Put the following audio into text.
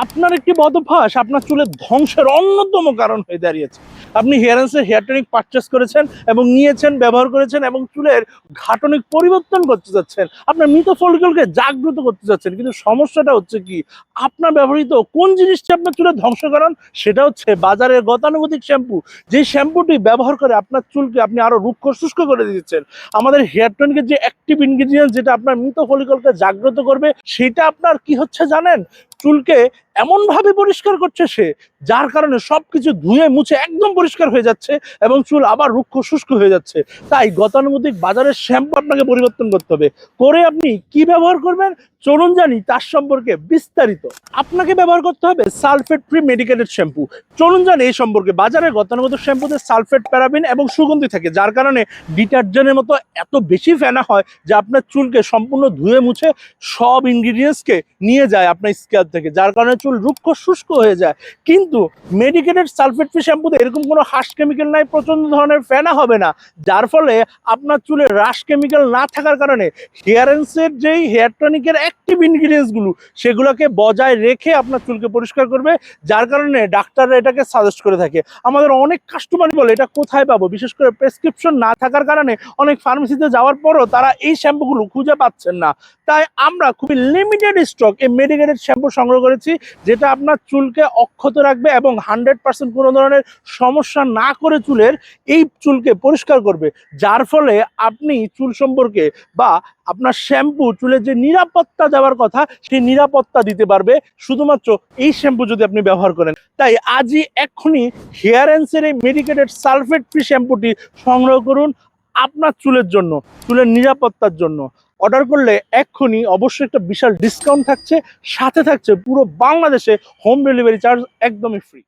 আপনার একটি বদভ্যাস আপনার চুলের ধ্বংসের অন্যতম কারণ হয়ে দাঁড়িয়েছে। আপনি হেয়ারেন্সের হেয়ার টনিক পারচেস করেছেন এবং নিয়েছেন, ব্যবহার করেছেন এবং চুলের গাঠনিক পরিবর্তন করতে যাচ্ছেন। আপনার মৃত ফলিকলকে জাগ্রত করতে যাচ্ছেন। কিন্তু সমস্যাটা হচ্ছে কি, আপনার ব্যবহৃত কোন জিনিসটি আপনার চুলের ধ্বংস কারণ? সেটা হচ্ছে বাজারের গতানুগতিক শ্যাম্পু। যে শ্যাম্পুটি ব্যবহার করে আপনার চুলকে আপনি আরো রুক্ষ শুষ্ক করে দিচ্ছেন। আমাদের হেয়ার টনিকের যে অ্যাক্টিভ ইনগ্রিডিয়েন্ট যেটা আপনার মৃত ফলিকলকে জাগ্রত করবে, সেটা আপনার কি হচ্ছে জানেন? চুলকে এমনভাবে পরিষ্কার করছে সে, যার কারণে সবকিছু ধুয়ে মুছে একদম পরিষ্কার হয়ে যাচ্ছে এবং চুল আবার রুক্ষ শুষ্ক হয়ে যাচ্ছে। তাই গতানুগতিক বাজারের শ্যাম্পু আপনাকে পরিবর্তন করতে হবে। করে আপনি কি ব্যবহার করবেন চলুন জানি তার সম্পর্কে বিস্তারিত। আপনাকে ব্যবহার করতে হবে সালফেট ফ্রি মেডিকেটেড শ্যাম্পু। চলুন জানি এই সম্পর্কে। বাজারে গতানুগতিক শ্যাম্পুতে সালফেট, প্যারাবিন এবং সুগন্ধি থাকে, যার কারণে ডিটারজেন্টের মতো এত বেশি ফেনা হয় যে আপনার চুলকে সম্পূর্ণ ধুয়ে মুছে সব ইনগ্রিডিয়েন্টসকে নিয়ে যায় আপনার স্ক্যাল্প থেকে, যার কারণে চুল রুক্ষ শুষ্ক হয়ে যায়। কিন্তু মেডিকেটেড সালফেট ফ্রি শ্যাম্পুতে এরকম কোনো হার্শ কেমিক্যাল নাই, প্রচন্ড ধরনের ফেনা হবে না, যার ফলে আপনার চুলে রাশ কেমিক্যাল না থাকার কারণে হেয়ারেন্সের যেই হেয়ার টনিকের অ্যাক্টিভ ইনগ্রিডিয়েন্টসগুলো সেগুলোকে বজায় রেখে আপনার চুলকে পরিষ্কার করবে, যার কারণে ডাক্তাররা এটাকে সাজেস্ট করে থাকে। আমাদের অনেক কাস্টমারই বলে এটা কোথায় পাবো, বিশেষ করে প্রেসক্রিপশন না থাকার কারণে অনেক ফার্মেসিতে যাওয়ার পরও তারা এই শ্যাম্পুগুলো খুঁজে পাচ্ছেন না। তাই আমরা খুবই লিমিটেড স্টক এই মেডিকেটেড শ্যাম্পু সংগ্রহ করেছি, যেটা আপনার চুলকে অক্ষত রাখবে এবং 100% কোনো ধরনের সমস্যা না করে চুলের এই চুলকে পরিষ্কার করবে, যার ফলে আপনি চুল সম্পর্কে বা আপনার শ্যাম্পু চুলের যে নিরাপত্তা দেওয়ার কথা সেই নিরাপত্তা দিতে পারবে শুধুমাত্র এই শ্যাম্পু যদি আপনি ব্যবহার করেন। তাই আজই এক্ষুনি হেয়ারেন্সের এই মেডিকেটেড সালফেট ফ্রি শ্যাম্পুটি সংগ্রহ করুন আপনার চুলের জন্য, চুলের নিরাপত্তার জন্য। অর্ডার করলে এক্ষুনি অবশ্যই একটা বিশাল ডিসকাউন্ট থাকছে, সাথে থাকছে পুরো বাংলাদেশে হোম ডেলিভারি চার্জ একদমই ফ্রি।